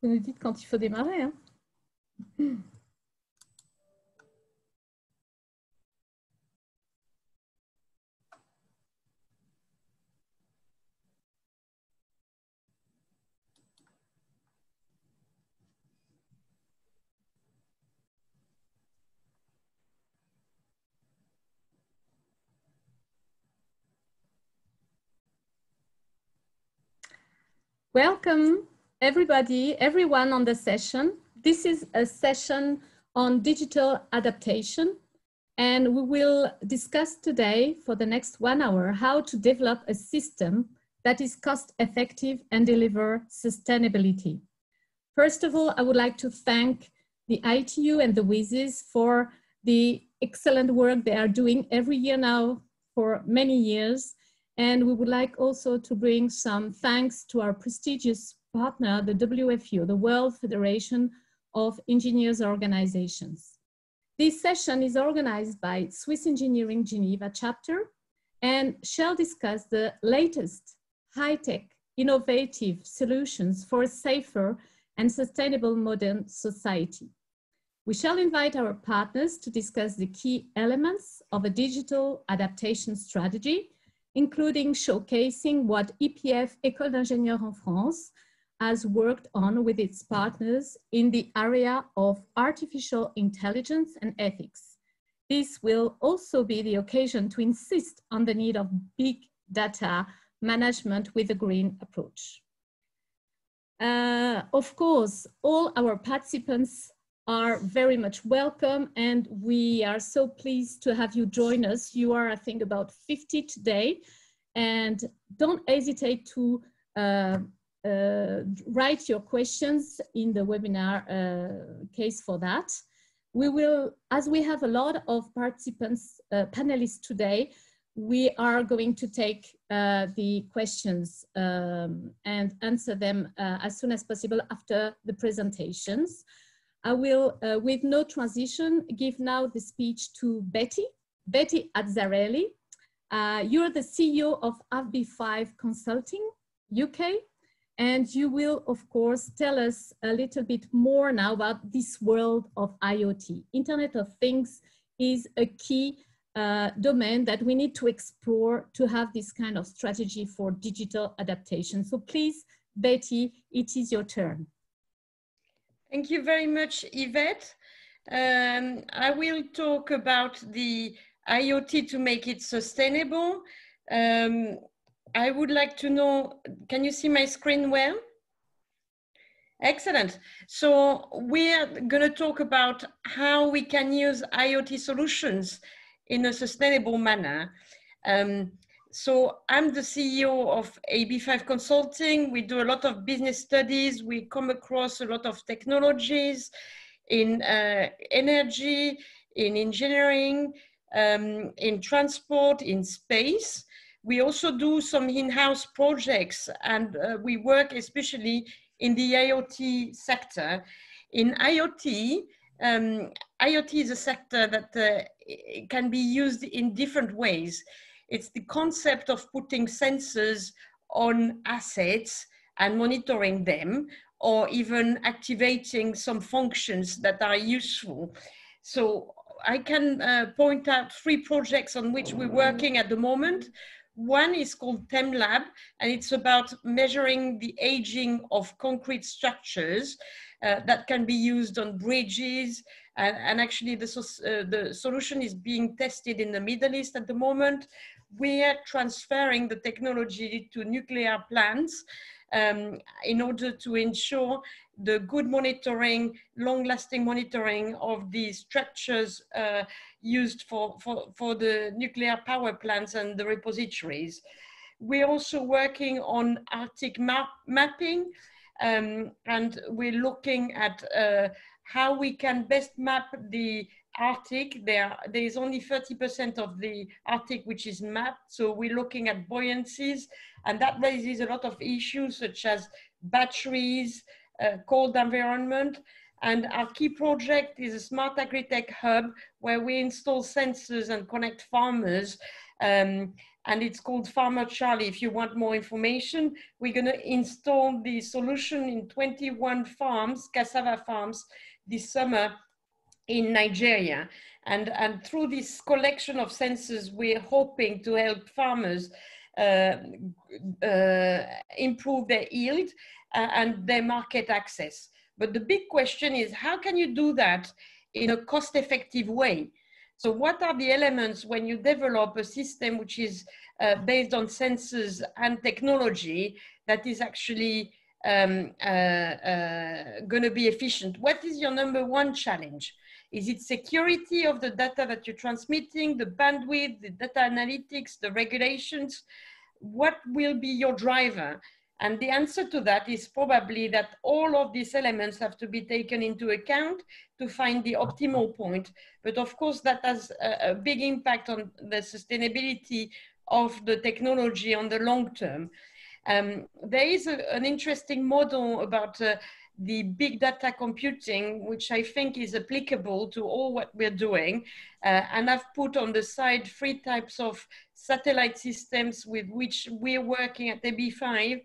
Vous nous dites quand il faut démarrer, hein. Welcome, everybody, everyone on the session. This is a session on digital adaptation, and we will discuss today for the next 1 hour how to develop a system that is cost effective and deliver sustainability. First of all, I would like to thank the ITU and the WISES for the excellent work they are doing every year now for many years. And we would like also to bring some thanks to our prestigious partner, the WFU, the World Federation of Engineers Organizations. This session is organized by Swiss Engineering Geneva chapter and shall discuss the latest high-tech, innovative solutions for a safer and sustainable modern society. We shall invite our partners to discuss the key elements of a digital adaptation strategy, including showcasing what EPF, École d'Ingénieurs en France, has worked on with its partners in the area of artificial intelligence and ethics. This will also be the occasion to insist on the need of big data management with a green approach. Of course, all our participants are very much welcome, and we are so pleased to have you join us. You are, I think, about 50 today, and don't hesitate to write your questions in the webinar case for that. We will, as we have a lot of participants, panelists today, we are going to take the questions and answer them as soon as possible after the presentations. I will, with no transition, give now the speech to Betty Azzarelli. You're the CEO of AB5 Consulting UK, and you will, of course, tell us a little bit more now about this world of IoT. Internet of Things is a key domain that we need to explore to have this kind of strategy for digital adaptation. So please, Betty, it is your turn. Thank you very much, Yvette. I will talk about the IoT to make it sustainable. I would like to know, can you see my screen well? Excellent. So we're going to talk about how we can use IoT solutions in a sustainable manner. So I'm the CEO of AB5 Consulting. We do a lot of business studies. We come across a lot of technologies in energy, in engineering, in transport, in space. We also do some in-house projects, and we work especially in the IoT sector. In IoT, IoT is a sector that can be used in different ways. It's the concept of putting sensors on assets and monitoring them, or even activating some functions that are useful. So I can point out 3 projects on which we're working at the moment. One is called TEMLab, and it's about measuring the aging of concrete structures that can be used on bridges. And actually the solution is being tested in the Middle East at the moment. We are transferring the technology to nuclear plants in order to ensure the good monitoring, long-lasting monitoring of the structures used for the nuclear power plants and the repositories. We're also working on Arctic mapping, and we're looking at how we can best map the Arctic. There is only 30% of the Arctic which is mapped, so we're looking at buoyancies, and that raises a lot of issues such as batteries, cold environment, And our key project is a smart agri-tech hub where we install sensors and connect farmers. And it's called Farmer Charlie. If you want more information, we're going to install the solution in 21 farms, cassava farms, this summer in Nigeria. And through this collection of sensors, we're hoping to help farmers improve their yield and their market access. But the big question is, how can you do that in a cost-effective way? So what are the elements when you develop a system which is based on sensors and technology that is actually going to be efficient? What is your number one challenge? Is it security of the data that you're transmitting, the bandwidth, the data analytics, the regulations? What will be your driver? And the answer to that is probably that all of these elements have to be taken into account to find the optimal point. But of course, that has a big impact on the sustainability of the technology on the long term. There is an interesting model about the big data computing, which I think is applicable to all what we're doing. And I've put on the side 3 types of satellite systems with which we're working at AB5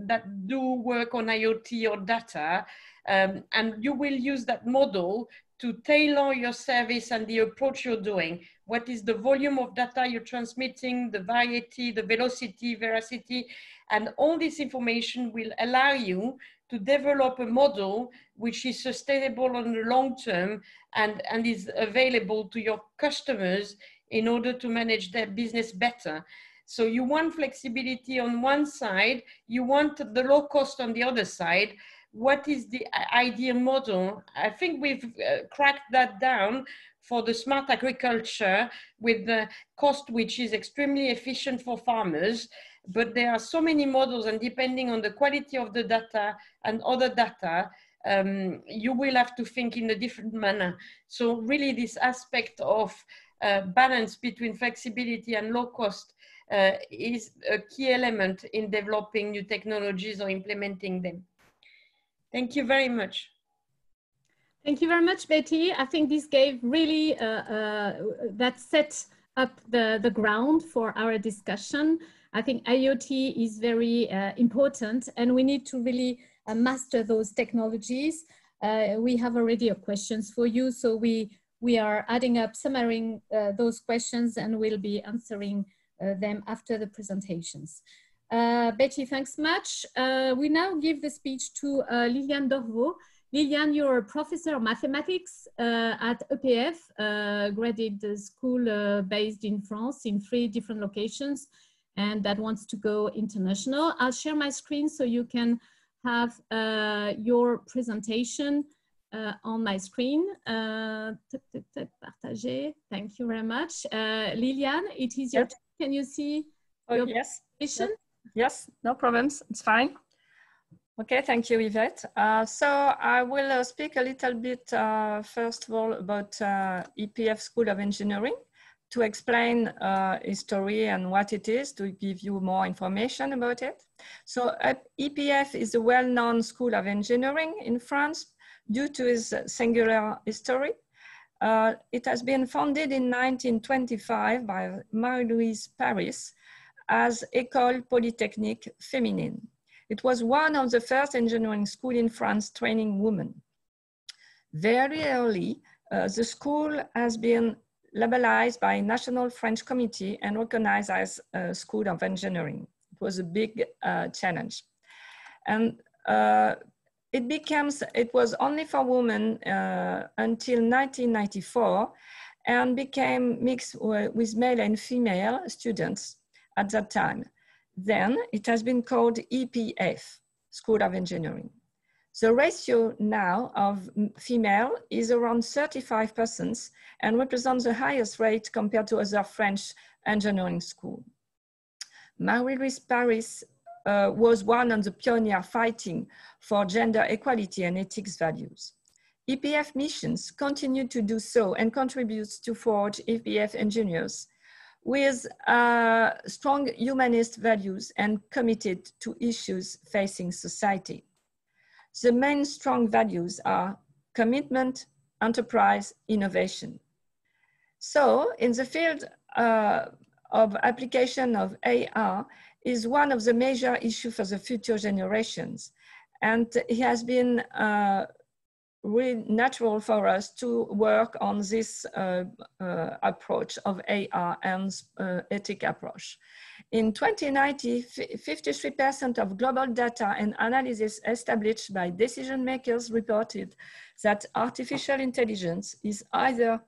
that do work on IoT or data. And you will use that model to tailor your service and the approach you're doing. What is the volume of data you're transmitting, the variety, the velocity, veracity, and all this information will allow you to develop a model which is sustainable on the long term and is available to your customers in order to manage their business better. So you want flexibility on one side, you want the low cost on the other side. What is the ideal model? I think we've cracked that down for the smart agriculture with the cost which is extremely efficient for farmers. But there are so many models, and depending on the quality of the data and other data, you will have to think in a different manner. So really this aspect of balance between flexibility and low cost is a key element in developing new technologies or implementing them. Thank you very much. Thank you very much, Betty. I think this gave really, that set up the ground for our discussion. I think IoT is very important, and we need to really master those technologies. We have already questions for you, so we are adding up, summarizing those questions, and we'll be answering them after the presentations. Betty, thanks much. We now give the speech to Liliane Dorvaux. Liliane, you're a professor of mathematics at EPF, graduate school based in France in 3 different locations, and that wants to go international. I'll share my screen so you can have your presentation on my screen. Thank you very much. Liliane, it is your turn. Can you see your presentation? Yes, no problems, it's fine. Okay, thank you, Yvette. So I will speak a little bit, first of all, about EPF School of Engineering, to explain history and what it is, to give you more information about it. So EPF is a well-known school of engineering in France due to its singular history. It has been founded in 1925 by Marie-Louise Paris as École Polytechnique Féminine. It was one of the first engineering schools in France training women. Very early, the school has been labelized by a national French committee and recognized as a school of engineering. It was a big challenge. And it was only for women until 1994 and became mixed with male and female students at that time. Then it has been called EPF, School of Engineering. The ratio now of female is around 35% and represents the highest rate compared to other French engineering schools. Marie-Louise Paris was one of the pioneers fighting for gender equality and ethics values. EPF missions continue to do so and contributes to forge EPF engineers with strong humanist values and committed to issues facing society. The main strong values are commitment, enterprise, innovation. So in the field of application of AR is one of the major issues for the future generations. And it has been really natural for us to work on this approach of AR and ethic approach. In 2019, 53% of global data and analysis established by decision makers reported that artificial intelligence is either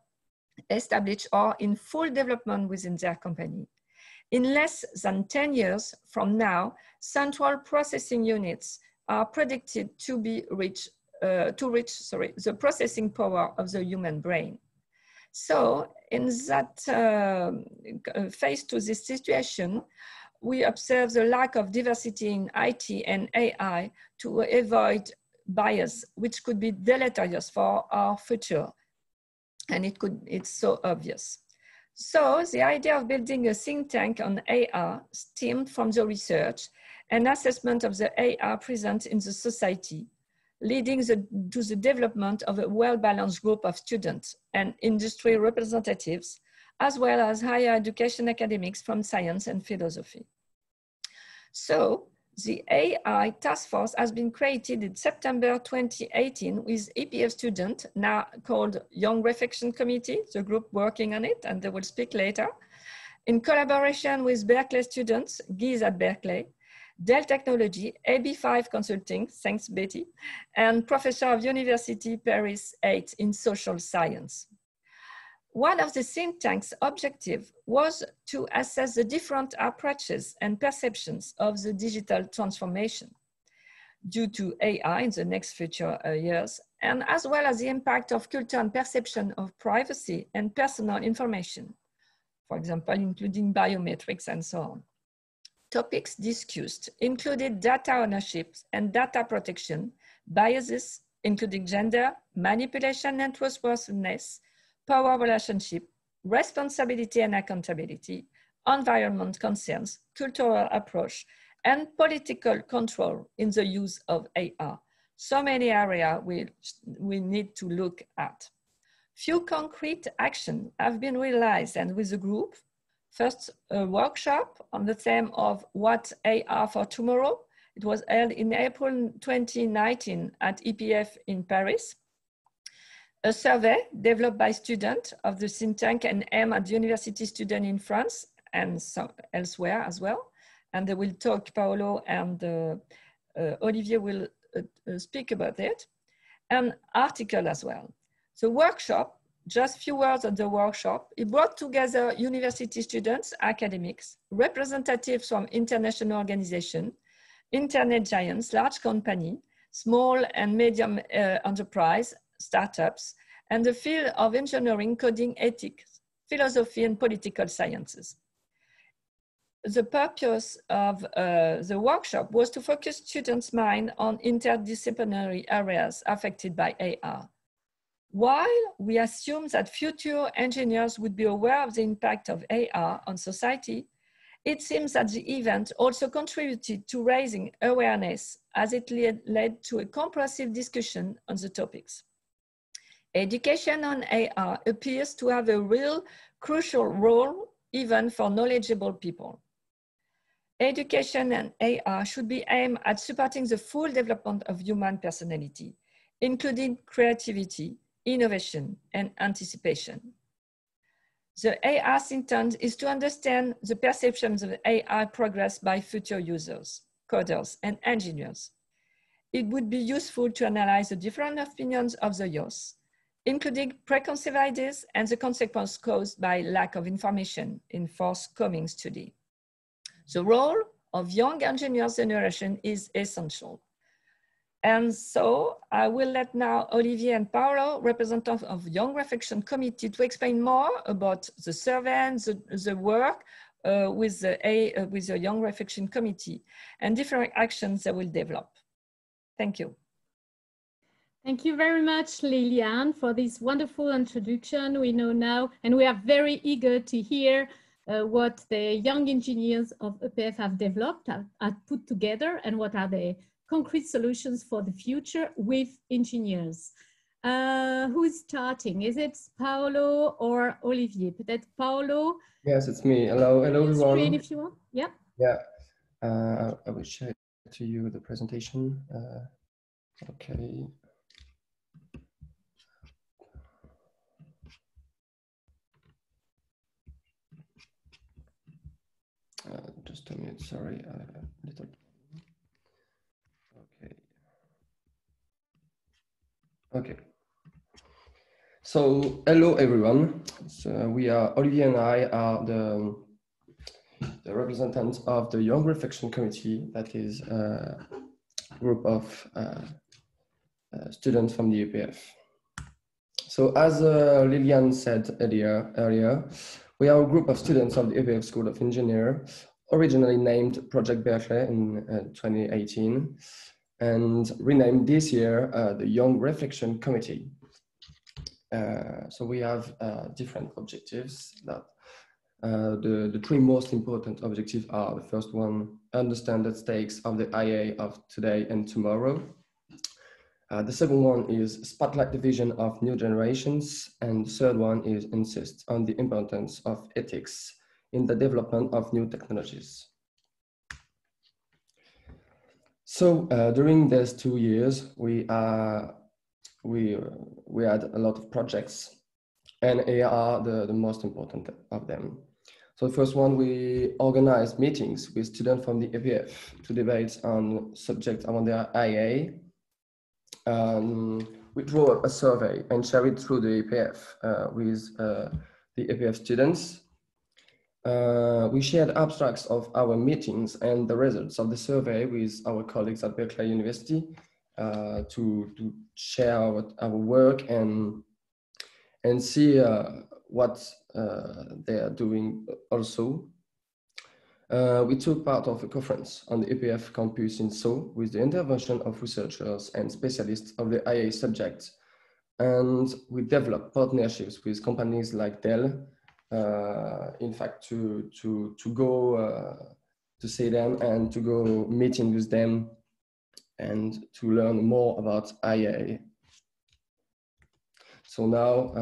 established or in full development within their company. In less than 10 years from now, central processing units are predicted to reach the processing power of the human brain. So in that face to this situation, we observe the lack of diversity in IT and AI to avoid bias, which could be deleterious for our future. And it's so obvious. So the idea of building a think tank on AR stemmed from the research and assessment of the AR present in the society, leading to the development of a well-balanced group of students and industry representatives, as well as higher education academics from science and philosophy. So the AI task force has been created in September 2018 with EPF students, now called Young Reflection Committee, the group working on it, and they will speak later, in collaboration with Berkeley students, Giz at Berkeley, Dell Technology, AB5 Consulting, thanks Betty, and professor of University Paris 8 in social science. One of the think tank's objectives was to assess the different approaches and perceptions of the digital transformation due to AI in the next future years, and as well as the impact of culture and perception of privacy and personal information, for example, including biometrics and so on. Topics discussed included data ownership and data protection, biases, including gender, manipulation and trustworthiness, power relationship, responsibility and accountability, environment concerns, cultural approach, and political control in the use of AR. So many areas we need to look at. Few concrete actions have been realized and with the group. First, a workshop on the theme of What AR for Tomorrow. It was held in April 2019 at EPF in Paris. A survey developed by students of the think tank and aimed at university students in France and some elsewhere as well. And they will talk, Paolo and Olivier will speak about it. An article as well. The workshop, just a few words on the workshop, it brought together university students, academics, representatives from international organizations, internet giants, large companies, small and medium enterprise, startups, and the field of engineering, coding, ethics, philosophy, and political sciences. The purpose of the workshop was to focus students' mind on interdisciplinary areas affected by AR. While we assume that future engineers would be aware of the impact of AR on society, it seems that the event also contributed to raising awareness as it led to a comprehensive discussion on the topics. Education on AR appears to have a real crucial role even for knowledgeable people. Education and AR should be aimed at supporting the full development of human personality, including creativity, innovation, and anticipation. The AR think tank is to understand the perceptions of AI progress by future users, coders, and engineers. It would be useful to analyze the different opinions of the youth, including preconceived ideas and the consequences caused by lack of information in forthcoming study. The role of young engineers generation is essential. And so I will let now Olivier and Paolo, representatives of Young Reflection Committee, to explain more about the survey and the work with the Young Reflection Committee and different actions they will develop. Thank you. Thank you very much, Liliane, for this wonderful introduction. We know now, and we are very eager to hear what the young engineers of EPF have developed, have put together, and what are the concrete solutions for the future with engineers. Who is starting? Is it Paolo or Olivier? Peut-être Paolo. Yes, it's me. Hello, everyone. Screen if you want. Yeah. Yeah. I will share to you the presentation. Okay. Just a minute. Sorry, little. Okay. Okay. So hello everyone. So we are Olivier and I are the representatives of the Young Reflection Committee, that is a group of students from the EPF. So as Liliane said earlier, we are a group of students of the EPF School of Engineering, originally named Project Berkeley in 2018, and renamed this year the Young Reflection Committee. So we have different objectives. That the three most important objectives are: the first one, understand the stakes of the IA of today and tomorrow. The second one is spotlight the vision of new generations, and the third one is insist on the importance of ethics in the development of new technologies. So during these 2 years, we had a lot of projects, and here are the most important of them. So the first one, we organized meetings with students from the EPF to debate on subjects around their IA. We drew up a survey and share it through the EPF with the EPF students. We shared abstracts of our meetings and the results of the survey with our colleagues at Berkeley University to share our work and see what they are doing also. We took part of a conference on the EPF campus in Sceaux with the intervention of researchers and specialists of the IA subject. And we developed partnerships with companies like Dell, in fact, to go to see them and to go meeting with them and to learn more about IA. So now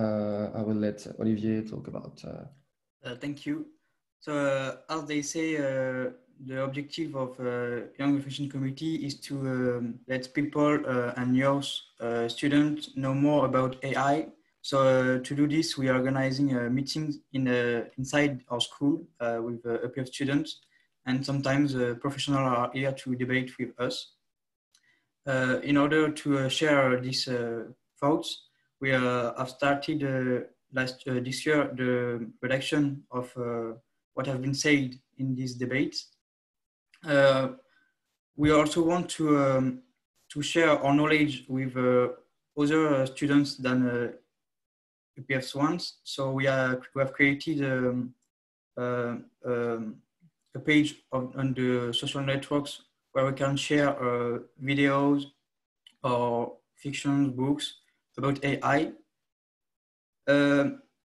I will let Olivier talk about. Thank you. So as they say, the objective of Young Reflection Committee is to let people and your students know more about AI. So to do this, we are organizing meetings inside our school with EPF students, and sometimes professionals are here to debate with us. In order to share these thoughts, we have started this year the redaction of what have been said in this debate. We also want to share our knowledge with other students than EPF's ones. So we have created a page on the social networks where we can share videos or fiction books about AI.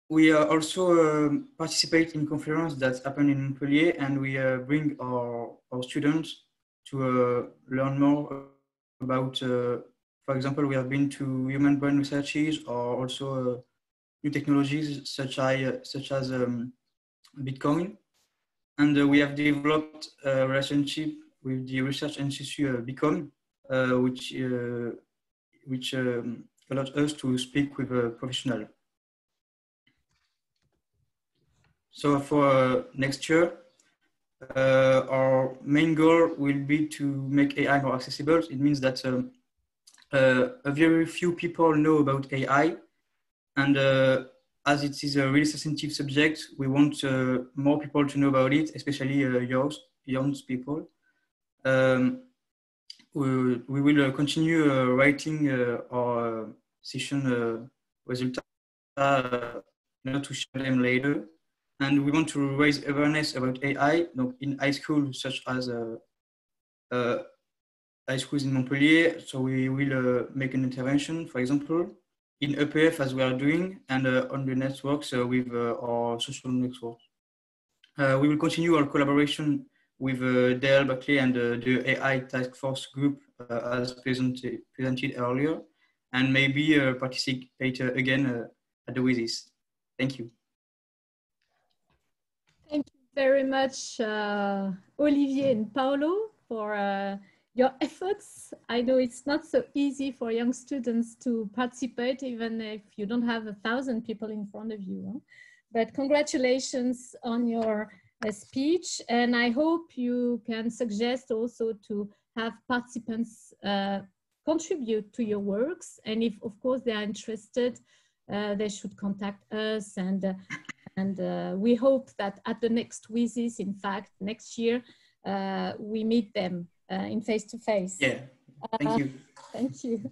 We also participate in conferences that happen in Montpellier, and we bring our students to learn more about, for example, we have been to human brain researches or also new technologies such as Bitcoin. And we have developed a relationship with the research institute Bitcoin, which allowed us to speak with a professional. So for next year, our main goal will be to make AI more accessible. It means that a very few people know about AI, and as it is a really sensitive subject, we want more people to know about it, especially young people. We will continue writing our session results in order to share them later. And we want to raise awareness about AI in high schools, such as high schools in Montpellier. So we will make an intervention, for example, in EPF as we are doing, and on the networks with our social networks. We will continue our collaboration with Dell, Berkeley, and the AI Task Force group as presented earlier. and maybe participate again at the WISIS. Thank you. Thank you very much, Olivier and Paolo, for your efforts. I know it's not so easy for young students to participate, even if you don't have 1,000 people in front of you. Huh? But congratulations on your speech, and I hope you can suggest also to have participants contribute to your works, and if of course they are interested, they should contact us, and we hope that at the next WISIS, in fact, next year, we meet them in face-to-face. Yeah, thank you. Thank you.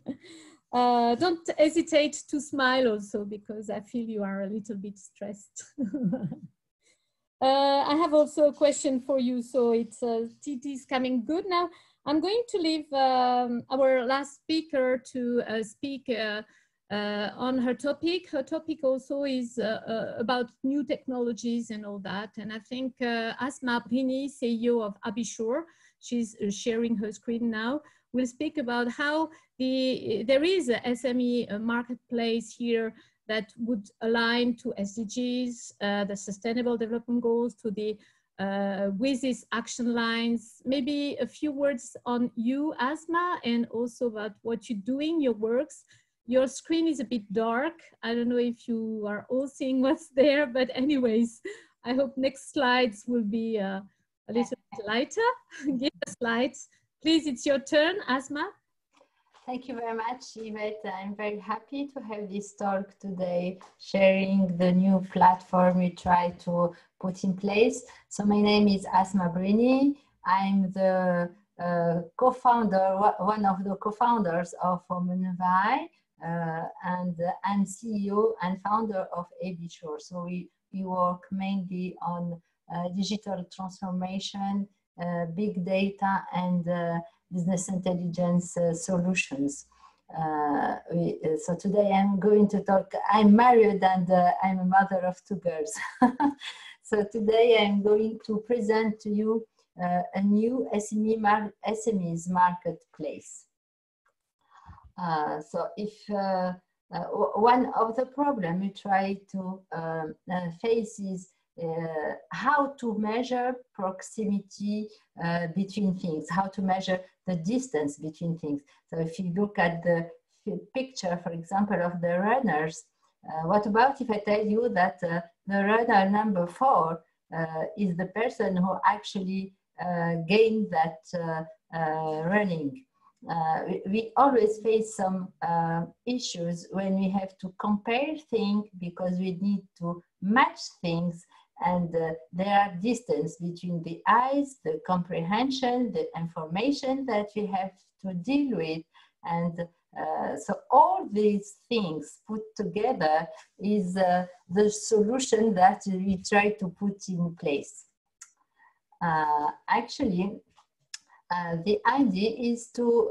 Don't hesitate to smile also, because I feel you are a little bit stressed. I have also a question for you. So it's TT is coming good now. I'm going to leave our last speaker to speak on her topic. Her topic also is about new technologies and all that. And I think Asma Brini, CEO of Abishur, she's sharing her screen now, will speak about how there is a SME marketplace here that would align to SDGs, the Sustainable Development Goals, to the WISIS action lines. Maybe a few words on you, Asma, and also about what you're doing, your works. Your screen is a bit dark. I don't know if you are all seeing what's there, but anyways, I hope next slides will be a little bit lighter. Give us slides. Please, it's your turn, Asma. Thank you very much, Yvette. I'm very happy to have this talk today, sharing the new platform we try to put in place. So my name is Asma Brini. I'm the co-founder, one of the co-founders of Womenvai, and I'm CEO and founder of Abishur. So we work mainly on digital transformation, big data, and business intelligence solutions. So today I'm going to talk, I'm married and I'm a mother of 2 girls. So today I'm going to present to you a new SMEs marketplace. So if one of the problems we try to face is how to measure proximity between things, how to measure the distance between things. So if you look at the picture, for example, of the runners, what about if I tell you that the runner number 4 is the person who actually gained that running? We always face some issues when we have to compare things, because we need to match things, and there are distance between the eyes, the comprehension, the information that we have to deal with, and so all these things put together is the solution that we try to put in place. Actually, the idea is to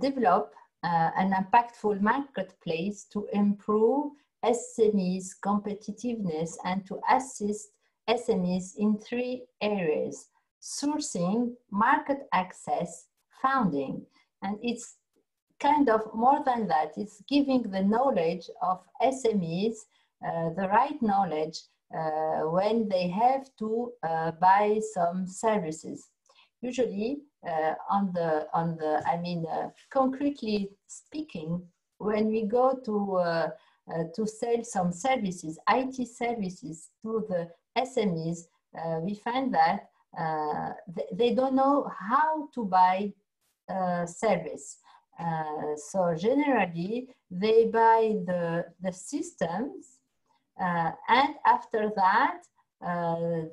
develop an impactful marketplace to improve SMEs' competitiveness and to assist SMEs in 3 areas: sourcing, market access, funding. And it's kind of more than that. It's giving the knowledge of SMEs, the right knowledge when they have to buy some services. Usually, concretely speaking, when we go to sell some services, IT services to the SMEs, we find that they don't know how to buy service. So generally, they buy the systems, and after that,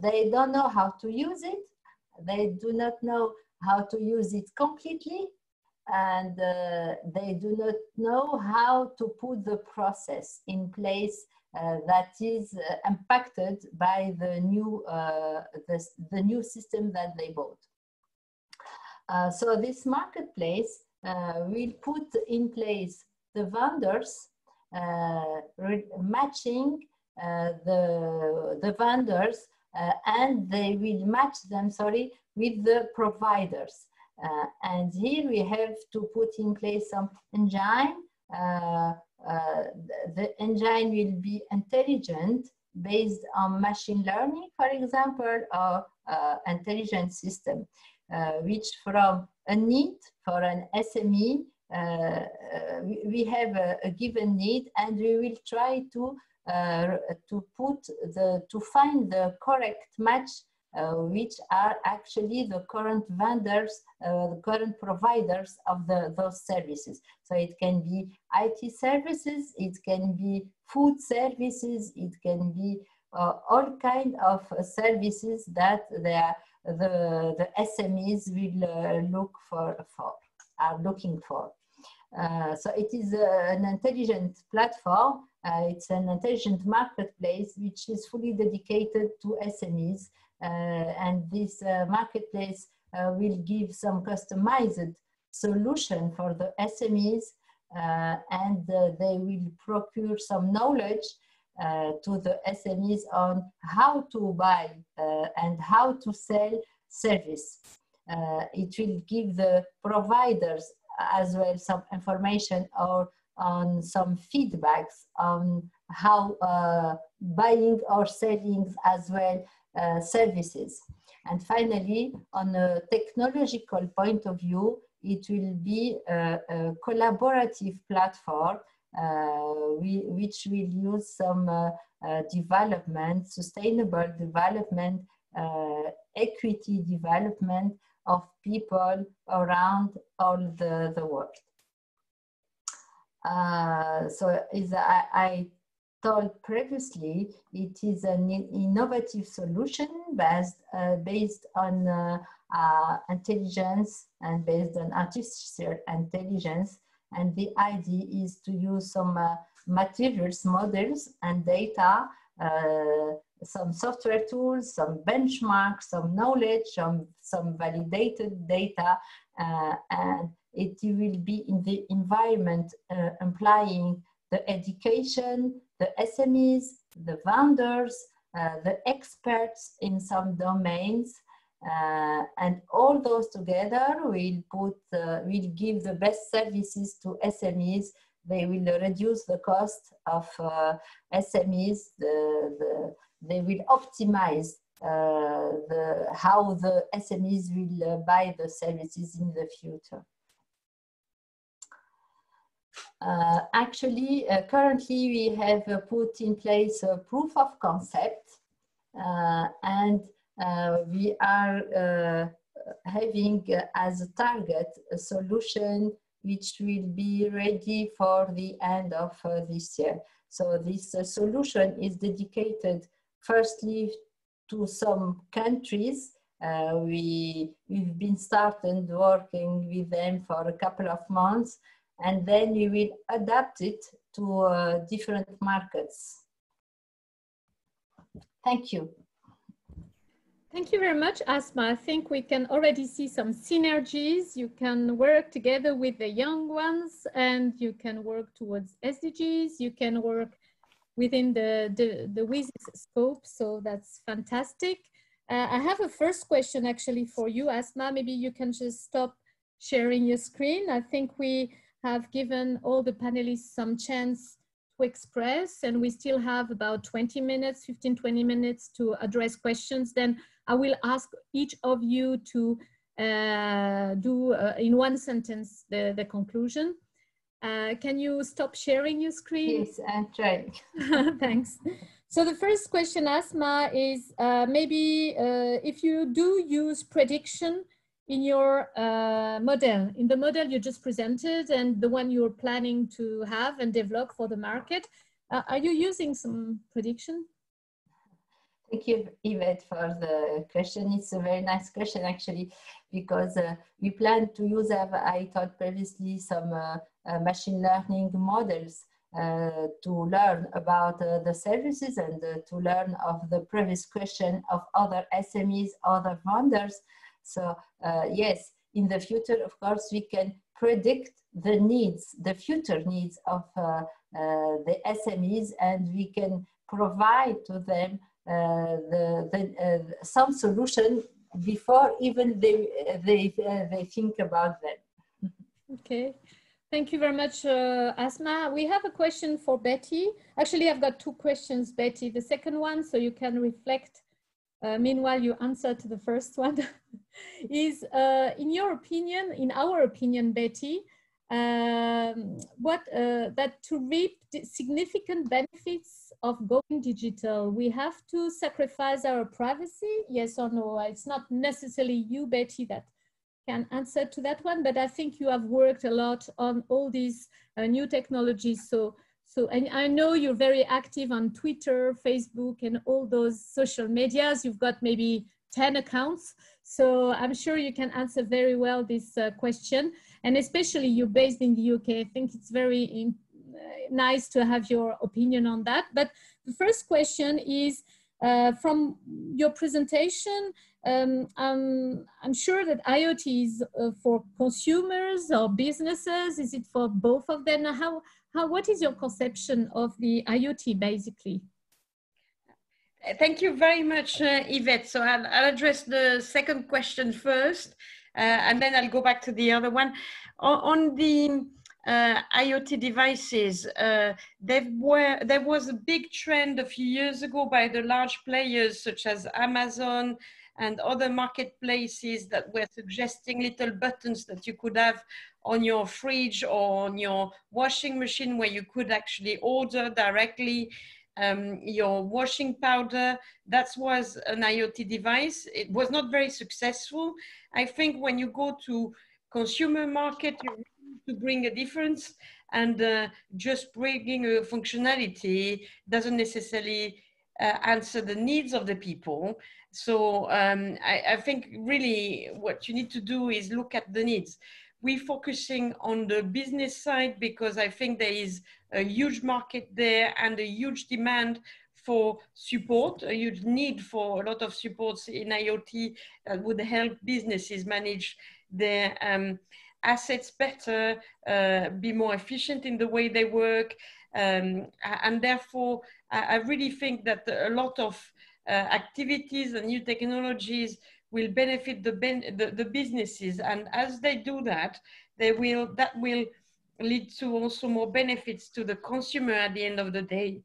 they don't know how to use it. They do not know how to use it completely, and they do not know how to put the process in place that is impacted by the new system that they bought. So this marketplace will put in place the vendors, matching the vendors, and they will match them, with the providers. And here we have to put in place some engine the engine will be intelligent based on machine learning, for example, or intelligent system, which from a need for an SME, we have a given need, and we will try to find the correct match, which are actually the current vendors, the current providers of those services. So it can be IT services, it can be food services, it can be all kinds of services that the SMEs will are looking for. So it is an intelligent platform. It's an intelligent marketplace which is fully dedicated to SMEs. And this marketplace will give some customized solution for the SMEs, and they will procure some knowledge to the SMEs on how to buy and how to sell service. It will give the providers as well some information or on some feedbacks on how buying or selling as well services. And finally, on a technological point of view, it will be a collaborative platform which will use some development, sustainable development, equity development of people around all the world. So as I told previously, it is an innovative solution based on intelligence and based on artificial intelligence. And the idea is to use some materials, models, and data, some software tools, some benchmarks, some knowledge, some validated data, and it will be in the environment implying the education, the SMEs, the vendors, the experts in some domains, and all those together will give the best services to SMEs. They will reduce the cost of SMEs. They will optimize how the SMEs will buy the services in the future. Currently we have put in place a proof of concept, and we are having as a target a solution which will be ready for the end of this year. So this solution is dedicated firstly to some countries. We've been started working with them for a couple of months, and then we will adapt it to different markets. Thank you. Thank you very much, Asma. I think we can already see some synergies. You can work together with the young ones, and you can work towards SDGs. You can work within the WSIS scope, so that's fantastic. I have a first question actually for you, Asma. Maybe you can just stop sharing your screen. I think we have given all the panelists some chance to express, and we still have about 20 minutes, 15-20 minutes to address questions. Then I will ask each of you to do in one sentence the conclusion. Can you stop sharing your screen? Yes, I'm trying. Thanks. So the first question, Asma, is maybe if you do use prediction in your model, in the model you just presented and the one you're planning to have and develop for the market, are you using some prediction? Thank you, Yvette, for the question. It's a very nice question, actually, because we plan to use, as I thought previously, some machine learning models to learn about the services and to learn of the previous question of other SMEs, other vendors. So yes, in the future, of course, we can predict the needs, the future needs of the SMEs, and we can provide to them some solution before even they think about them. Okay. Thank you very much, Asma. We have a question for Betty. Actually, I've got two questions, Betty. The second one, so you can reflect. Meanwhile, you answer to the first one. Is, in your opinion, in our opinion, Betty, that to reap significant benefits of going digital, we have to sacrifice our privacy? Yes or no? It's not necessarily you, Betty, that can answer to that one, but I think you have worked a lot on all these new technologies. And I know you're very active on Twitter, Facebook, and all those social medias. You've got maybe 10 accounts. So I'm sure you can answer very well this question. And especially you're based in the UK. I think it's very nice to have your opinion on that. But the first question is, from your presentation, I'm sure that IoT is for consumers or businesses. Is it for both of them? What is your conception of the IoT basically? Thank you very much, Yvette. So I'll address the second question first, and then I'll go back to the other one. On the IoT devices, there was a big trend a few years ago by the large players such as Amazon and other marketplaces that were suggesting little buttons that you could have on your fridge or on your washing machine, where you could actually order directly your washing powder. That was an IoT device. It was not very successful. I think when you go to consumer market, you need to bring a difference, and just bringing a functionality doesn't necessarily answer the needs of the people. So I think really what you need to do is look at the needs. We're focusing on the business side because I think there is a huge market there and a huge demand for support, a huge need for a lot of supports in IoT that would help businesses manage their assets better, be more efficient in the way they work. And therefore, I really think that a lot of activities and new technologies will benefit the businesses, and as they do that, that will lead to also more benefits to the consumer at the end of the day.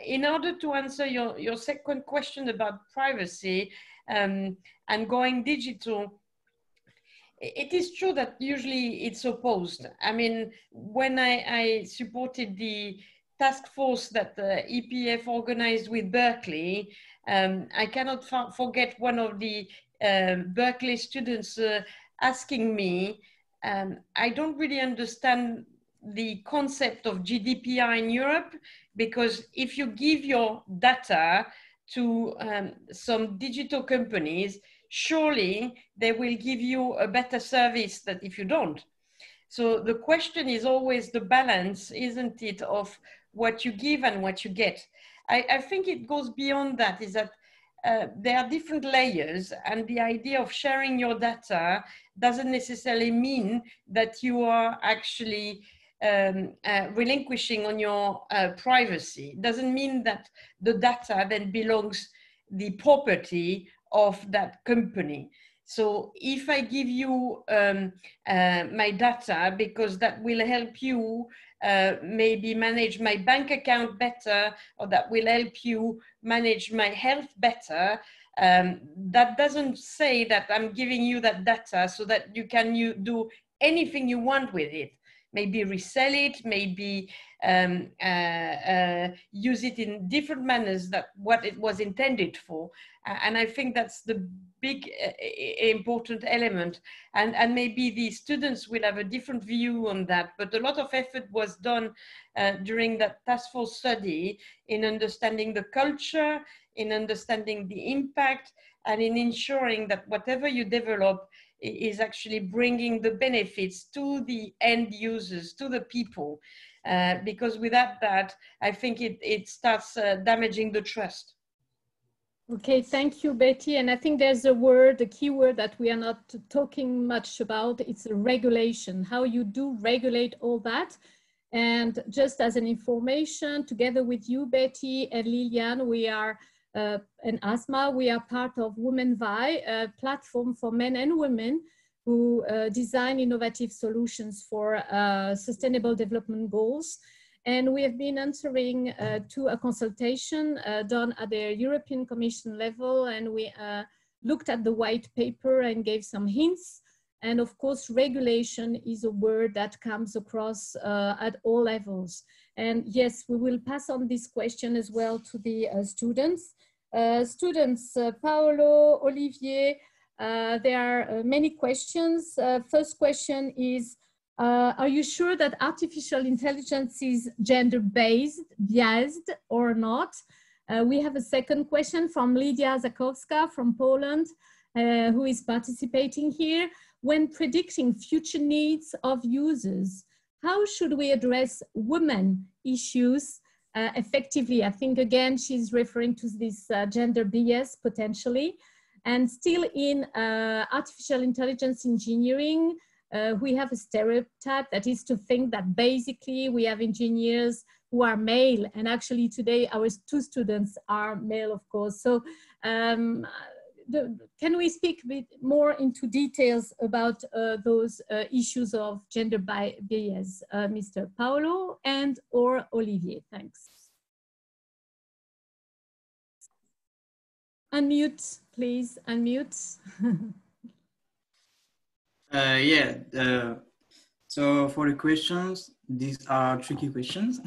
In order to answer your second question about privacy and going digital, it is true that usually it's opposed. I mean, when I supported the task force that the EPF organized with Berkeley, I cannot forget one of the Berkeley students asking me, I don't really understand the concept of GDPR in Europe, because if you give your data to some digital companies, surely they will give you a better service than if you don't. So the question is always the balance, isn't it, of what you give and what you get. I think it goes beyond that, is that there are different layers, and the idea of sharing your data doesn't necessarily mean that you are actually relinquishing on your privacy. It doesn't mean that the data then belongs the property of that company. So if I give you my data because that will help you maybe manage my bank account better, or that will help you manage my health better, that doesn't say that I'm giving you that data so that you can do anything you want with it. Maybe resell it, maybe use it in different manners than what it was intended for. And I think that's the big important element. And maybe the students will have a different view on that, but a lot of effort was done during that task force study in understanding the culture, in understanding the impact, and in ensuring that whatever you develop is actually bringing the benefits to the end users, to the people. Because without that, I think it starts damaging the trust. Okay, thank you, Betty. And I think there's a word, a key word that we are not talking much about. It's regulation, how you do regulate all that. And just as an information, together with you, Betty and Lilian, we are, and Asma, we are part of Womenvai, a platform for men and women who design innovative solutions for sustainable development goals. And we have been answering to a consultation done at the European Commission level, and we looked at the white paper and gave some hints. And of course, regulation is a word that comes across at all levels. And yes, we will pass on this question as well to the students. Paolo, Olivier, there are many questions. First question is, are you sure that artificial intelligence is gender-based, biased or not? We have a second question from Lydia Zakowska from Poland, who is participating here. When predicting future needs of users, how should we address women issues effectively? I think, again, she's referring to this gender bias potentially. And still in artificial intelligence engineering, we have a stereotype that is to think that basically we have engineers who are male, and actually today our two students are male, of course. So can we speak a bit more into details about those issues of gender bias, Mr. Paolo and or Olivier? Thanks. Unmute, please, unmute. So for the questions, these are tricky questions.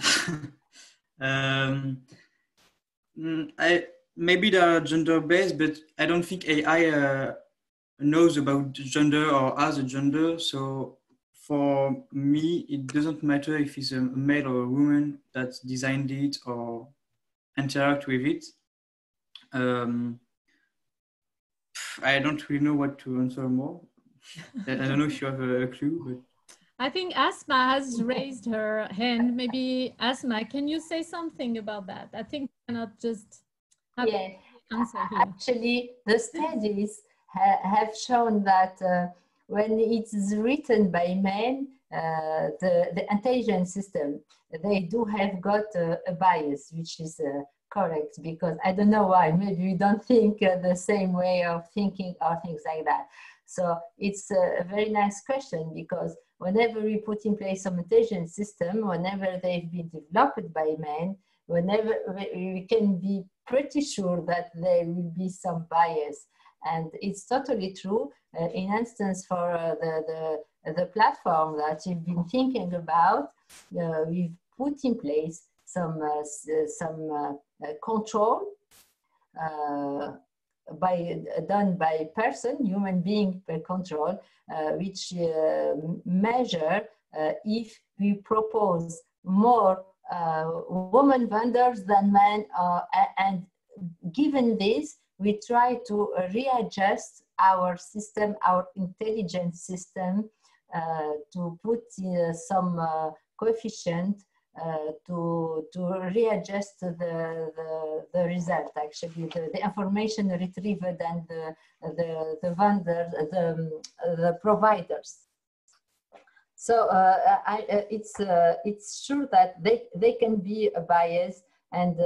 Maybe they are gender-based, but I don't think AI knows about gender or has a gender. So for me, it doesn't matter if it's a male or a woman that designed it or interact with it. I don't really know what to answer more. I don't know if you have a clue, but I think Asma has raised her hand. Maybe Asma, can you say something about that? I think we cannot just have an answer here. Actually, the studies have shown that when it is written by men, the intelligence system, they do have got a bias, which is correct, because I don't know why, maybe we don't think the same way of thinking or things like that. So it's a very nice question, because whenever we put in place some intelligence system, whenever they've been developed by men, whenever we can be pretty sure that there will be some bias. And it's totally true. In instance, for the platform that you've been thinking about, we've put in place some control done by person, human being per control, which measure if we propose more women vendors than men, and given this, we try to readjust our system, our intelligence system, to put some coefficient to readjust the result, actually, the information retrieved and the vendor, the providers. So it's sure that they can be a bias, and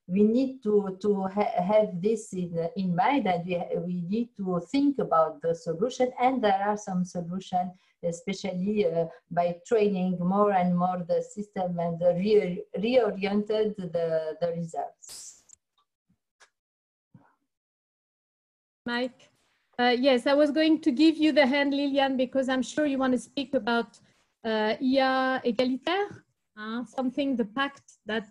we need to have this in mind, and we need to think about the solution, and there are some solutions, especially by training more and more the system and reoriented the results. Mike? Yes, I was going to give you the hand, Liliane, because I'm sure you want to speak about IA égalitaire, something, the pact that...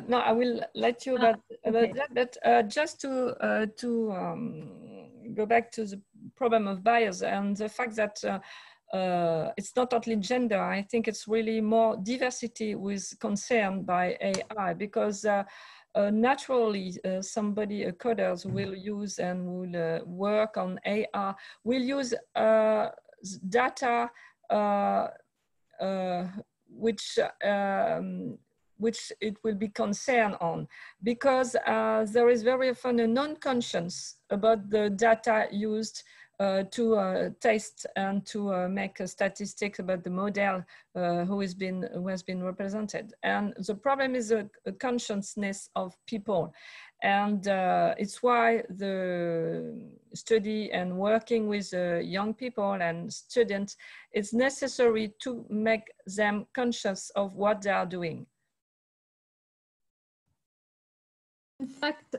No, I will let you about okay. that, but just to go back to the problem of bias and the fact that it's not only gender. I think it's really more diversity with concern by AI, because naturally somebody, a coders, will use and will work on AI, will use data which it will be concerned on, because there is very often a non-conscience about the data used to test and to make statistics about the model who has been represented. And the problem is a consciousness of people. And it's why the study and working with young people and students, it's necessary to make them conscious of what they are doing. In fact,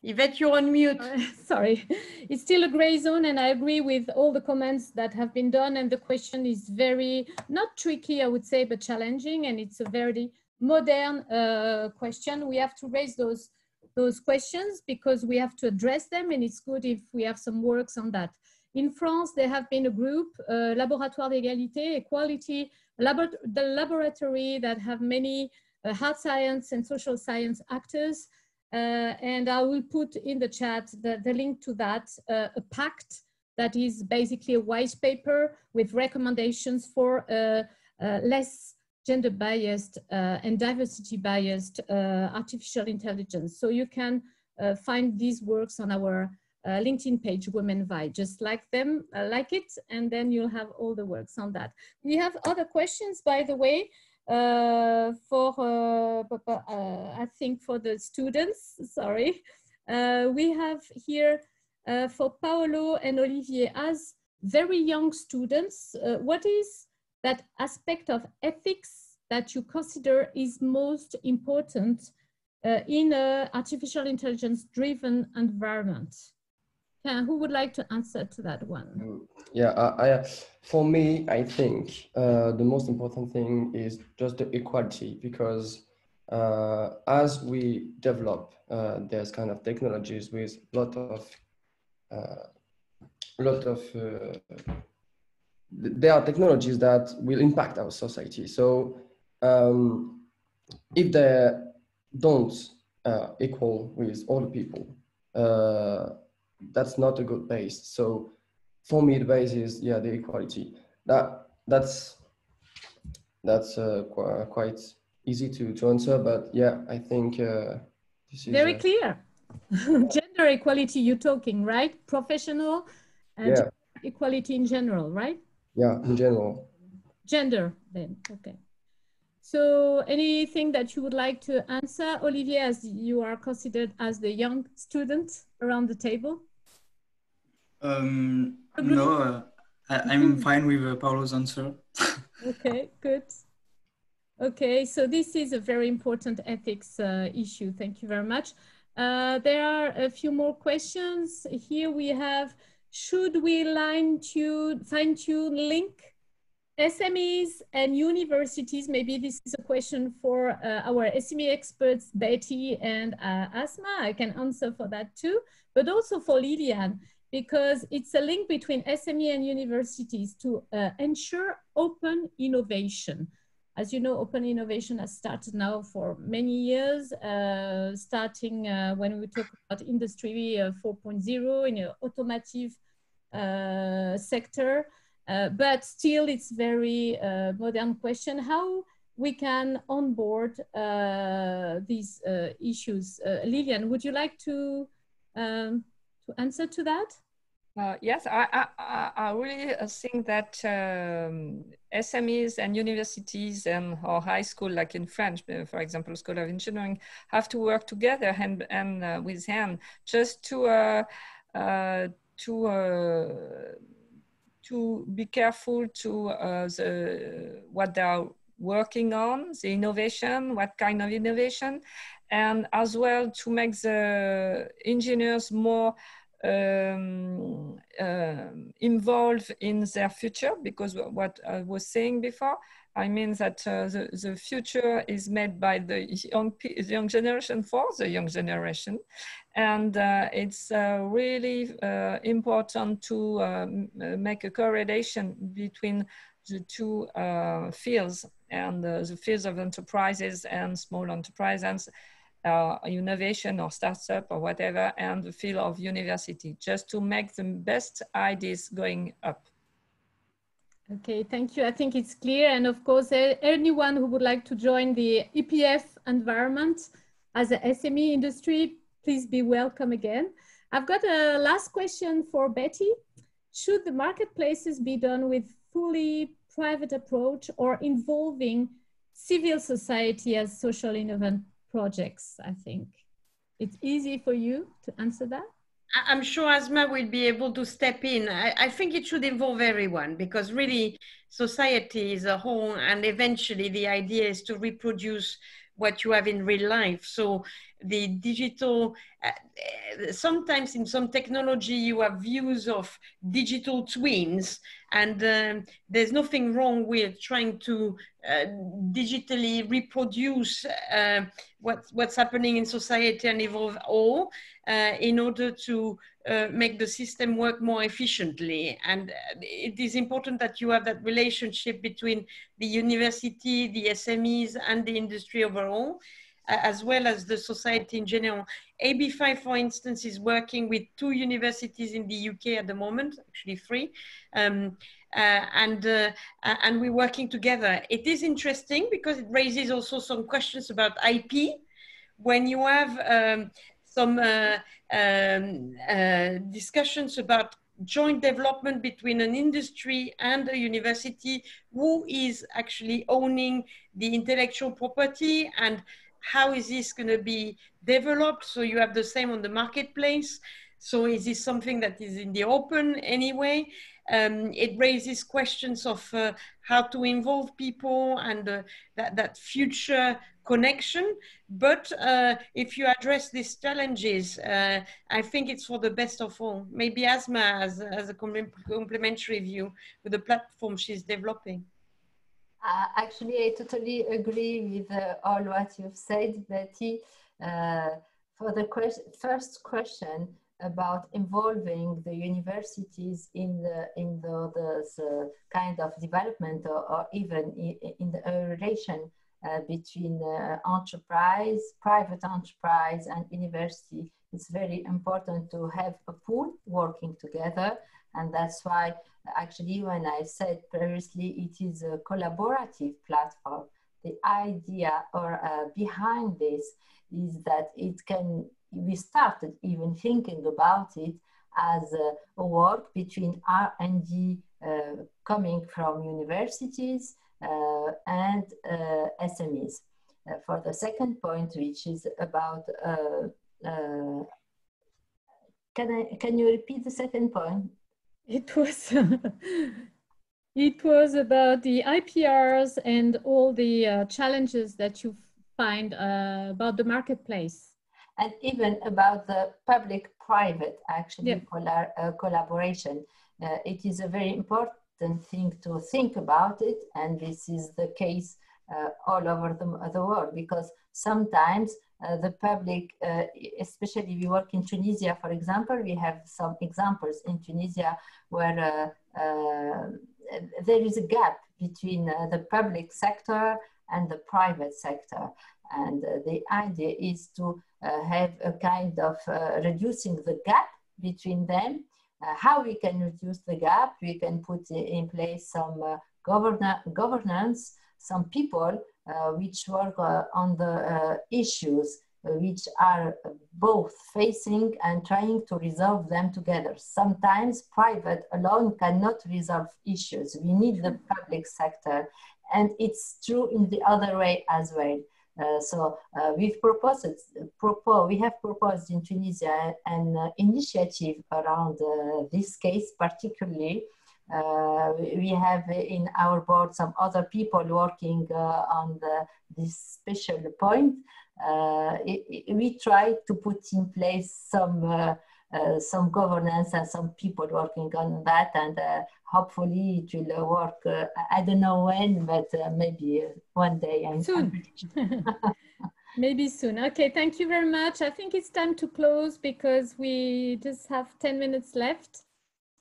Yvette, you're on mute. sorry, it's still a gray zone, and I agree with all the comments that have been done. And the question is very, not tricky, I would say, but challenging. And it's a very modern question. We have to raise those questions because we have to address them. And it's good if we have some works on that. In France, there have been a group, Laboratoire d'égalité, equality, the laboratory that have many hard science and social science actors. And I will put in the chat the link to that, a pact that is basically a white paper with recommendations for less gender biased and diversity biased artificial intelligence. So you can find these works on our LinkedIn page, Womenvai. Just like them, like it, and then you'll have all the works on that. We have other questions, by the way. I think for the students, sorry. We have here for Paolo and Olivier, as very young students, what is that aspect of ethics that you consider is most important in an artificial intelligence driven environment? Who would like to answer to that one? Yeah, for me, I think the most important thing is just the equality, because as we develop, there's kind of technologies with there are technologies that will impact our society. So if they don't equal with all the people, that's not a good base. So for me, the base is, yeah, the equality. That's quite easy to answer, but yeah, I think this is very clear. Gender equality you're talking, right? Professional and yeah. gender equality in general, right? Yeah, in general. Gender then, okay. So anything that you would like to answer, Olivier, as you are considered as the young student around the table? No, I'm fine with Paolo's answer. Okay, good. Okay, so this is a very important ethics issue. Thank you very much. There are a few more questions. Here we have, should we fine-tune link SMEs and universities? Maybe this is a question for our SME experts, Betty and Asma. I can answer for that too, but also for Liliane, because it's a link between SME and universities to ensure open innovation. As you know, open innovation has started now for many years, starting when we talk about Industry 4.0 in an automotive sector. But still, it's very modern question how we can onboard these issues. Liliane, would you like to answer to that? Yes, I really think that SMEs and universities or high school, like in French, for example, School of Engineering, have to work together hand with hand just to be careful to what they are working on, the innovation, what kind of innovation, and as well to make the engineers more involved in their future, because what I was saying before, I mean that the future is made by the young generation for the young generation. And it's really important to make a correlation between the two fields, and the fields of enterprises and small enterprises, innovation or startup or whatever, and the field of university, just to make the best ideas going up. Okay, thank you. I think it's clear. And of course, anyone who would like to join the EPF environment as a SME industry, please be welcome again. I've got a last question for Betty. Should the marketplaces be done with fully private approach or involving civil society as social innovation projects, I think. It's easy for you to answer that? I'm sure Asma will be able to step in. I think it should involve everyone, because really society is a whole, and eventually the idea is to reproduce what you have in real life. So the digital, sometimes in some technology you have views of digital twins, and there's nothing wrong with trying to digitally reproduce what's happening in society and evolve all in order to make the system work more efficiently. And it is important that you have that relationship between the university, the SMEs, and the industry overall, as well as the society in general. AB5, for instance, is working with 2 universities in the UK at the moment, actually 3. And we're working together. It is interesting because it raises also some questions about IP. When you have some discussions about joint development between an industry and a university, who is actually owning the intellectual property and how is this going to be developed? So you have the same on the marketplace. So is this something that is in the open anyway? It raises questions of how to involve people and that future connection. But if you address these challenges, I think it's for the best of all. Maybe Asma as a complementary view with the platform she's developing. Actually, I totally agree with all what you've said, Betty. For the first question about involving the universities in this kind of development, or even in the relation between enterprise, private enterprise, and university, it's very important to have a pool working together. And that's why, actually, when I said previously, it is a collaborative platform. The idea behind this is that we started even thinking about it as a work between R&D coming from universities and SMEs. For the second point, which is about, can you repeat the second point? It was it was about the IPRs and all the challenges that you find about the marketplace, and even about the public-private collaboration. It is a very important thing to think about it, and this is the case all over the world, because sometimes the public, especially we work in Tunisia, for example, we have some examples in Tunisia where there is a gap between the public sector and the private sector. And the idea is to have a kind of reducing the gap between them. How we can reduce the gap? We can put in place some governance, some people which work on the issues which are both facing and trying to resolve them together. Sometimes private alone cannot resolve issues. We need the public sector, and it's true in the other way as well. We have proposed in Tunisia an initiative around this case particularly. We have in our board some other people working on this special point. We try to put in place some governance and some people working on that, and hopefully it will work. I don't know when, but maybe one day. Soon. Maybe soon. Okay, thank you very much. I think it's time to close because we just have 10 minutes left.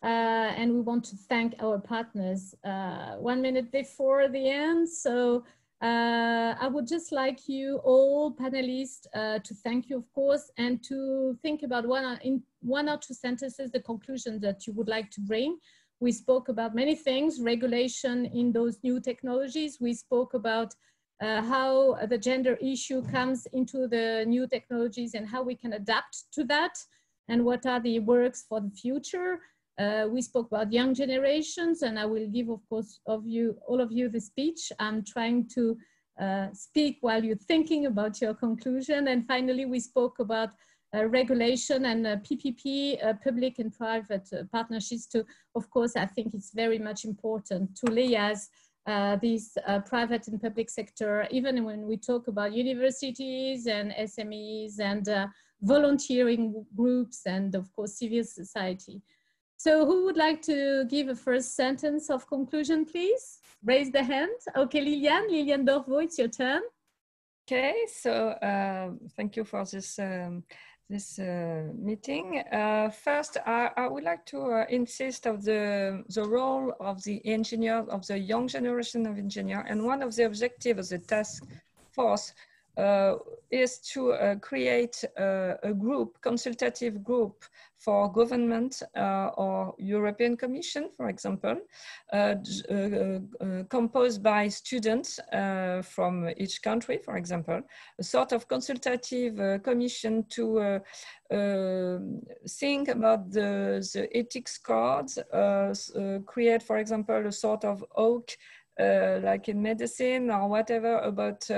And we want to thank our partners 1 minute before the end. So I would just like you all panelists to thank you, of course, and to think about in one or two sentences the conclusion that you would like to bring. We spoke about many things, regulation in those new technologies. We spoke about how the gender issue comes into the new technologies and how we can adapt to that and what are the works for the future. We spoke about young generations, and I will give, of course, all of you the speech. I'm trying to speak while you're thinking about your conclusion. And finally, we spoke about regulation and PPP, public and private partnerships to, of course, I think it's very much important to liaise these private and public sector, even when we talk about universities and SMEs and volunteering groups and of course civil society. So who would like to give a first sentence of conclusion, please? Raise the hand. Okay, Liliane Dorvo, it's your turn. Okay, so thank you for this meeting. First, I would like to insist of the role of the engineers, of the young generation of engineers, and one of the objectives of the task force is to create a group, consultative group for government or European Commission, for example, composed by students from each country, for example, a sort of consultative commission to think about the ethics cards, create, for example, a sort of OAK like in medicine or whatever about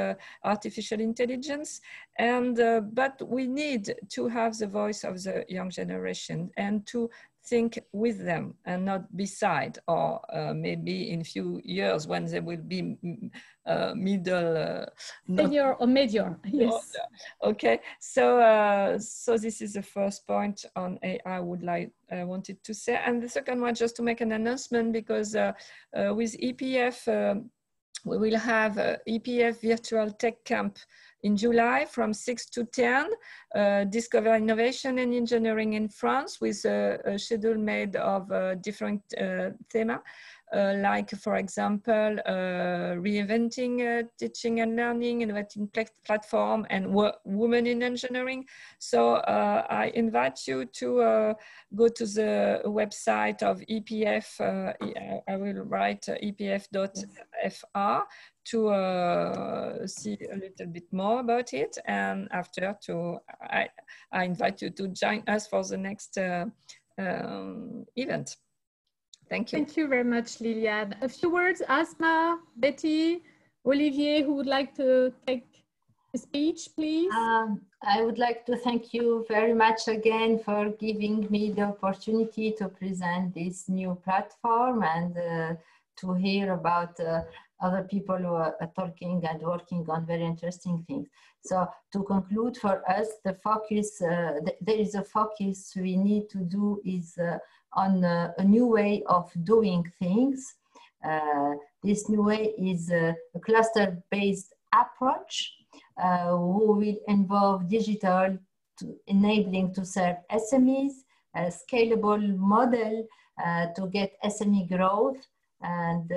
artificial intelligence. And but we need to have the voice of the young generation and to think with them and not beside, or maybe in few years when they will be senior or major. Yes. Okay, so so this is the first point on AI I wanted to say. And the second one, just to make an announcement, because with EPF we will have EPF virtual tech camp in July from 6 to 10, discover innovation and engineering in France, with a schedule made of different themes, like, for example, reinventing teaching and learning, innovating platform, and women in engineering. So I invite you to go to the website of EPF. I will write epf.fr to see a little bit more about it, and after I invite you to join us for the next event. Thank you. Thank you very much, Liliane. A few words, Asma, Betty, Olivier, who would like to take the speech, please? I would like to thank you very much again for giving me the opportunity to present this new platform and to hear about other people who are talking and working on very interesting things. So to conclude, for us, the focus, there is a focus we need to do is on a new way of doing things. This new way is a cluster-based approach who will involve digital enabling to serve SMEs, a scalable model to get SME growth, and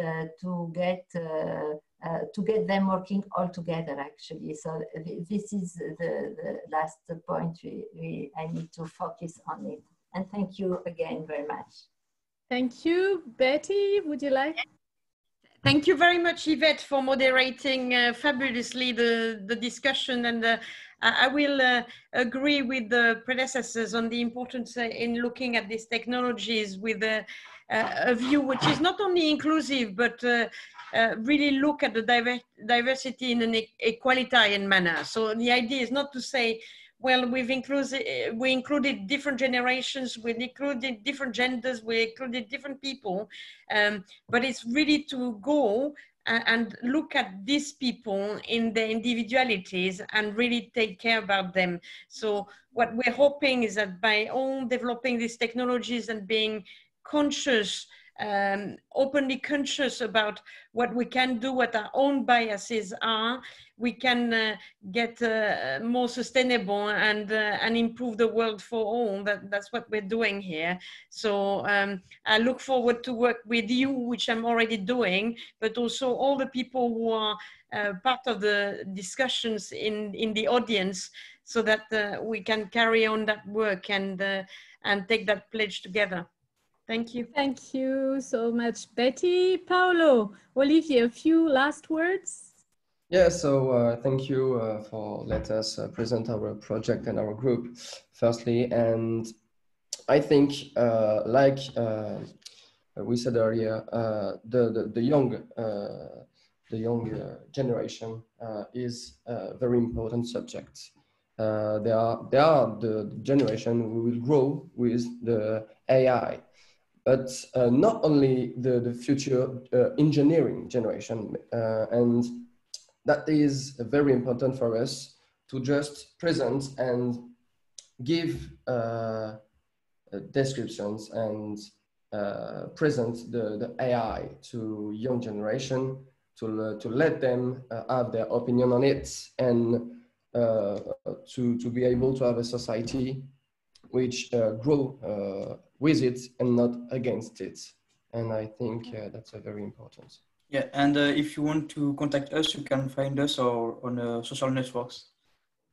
to get them working all together, actually. So this is the last point I need to focus on it. And thank you again very much. Thank you. Betty, would you like? Thank you very much, Yvette, for moderating fabulously the discussion. And I will agree with the predecessors on the importance in looking at these technologies with a view which is not only inclusive, but really look at the diversity in an equalitarian manner. So the idea is not to say, well, we included different generations, we included different genders, we included different people, but it's really to go and look at these people in their individualities and really take care about them. So what we're hoping is that by all developing these technologies and being conscious, openly conscious about what we can do, what our own biases are, we can get more sustainable and improve the world for all. That's what we're doing here. So I look forward to work with you, which I'm already doing, but also all the people who are part of the discussions in the audience, so that we can carry on that work and take that pledge together. Thank you. Thank you so much, Betty. Paolo, Olivier, a few last words? Yeah, so thank you for letting us present our project and our group, firstly. And I think, like we said earlier, the young the young generation is a very important subject. They are the generation who will grow with the AI, but not only the future engineering generation, and that is very important for us to just present and give descriptions and present the AI to young generation to let them have their opinion on it, and to be able to have a society which grow with it and not against it. And I think that's very important. Yeah, and if you want to contact us, you can find us on social networks.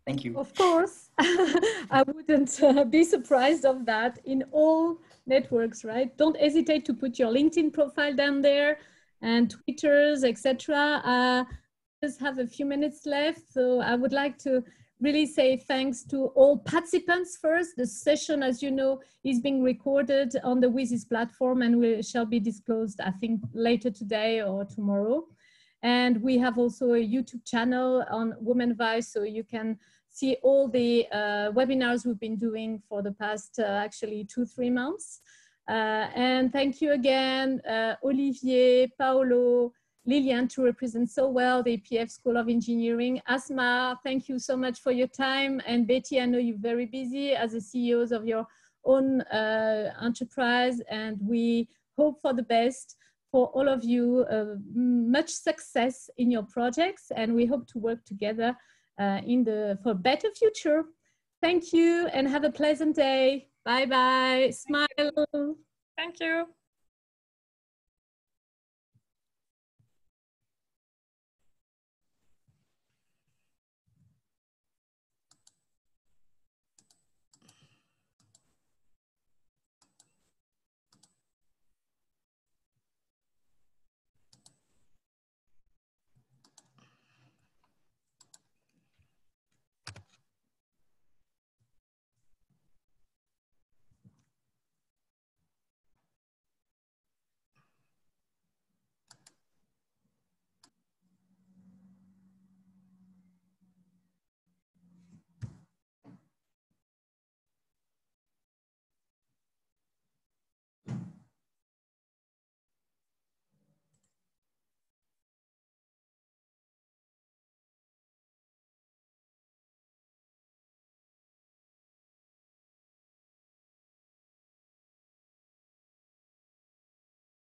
Thank you. Of course, I wouldn't be surprised of that in all networks, right? Don't hesitate to put your LinkedIn profile down there and Twitters, etc. Just have a few minutes left, so I would like to really say thanks to all participants first. The session, as you know, is being recorded on the WYSIS platform and shall be disclosed, I think, later today or tomorrow. And we have also a YouTube channel on Womenvai, so you can see all the webinars we've been doing for the past actually 2-3 months. And thank you again, Olivier, Paolo, Lilian, to represent so well the EPF School of Engineering. Asma, thank you so much for your time. And Betty, I know you're very busy as the CEOs of your own enterprise, and we hope for the best for all of you. Much success in your projects, and we hope to work together for a better future. Thank you and have a pleasant day. Bye-bye. Smile. Thank you.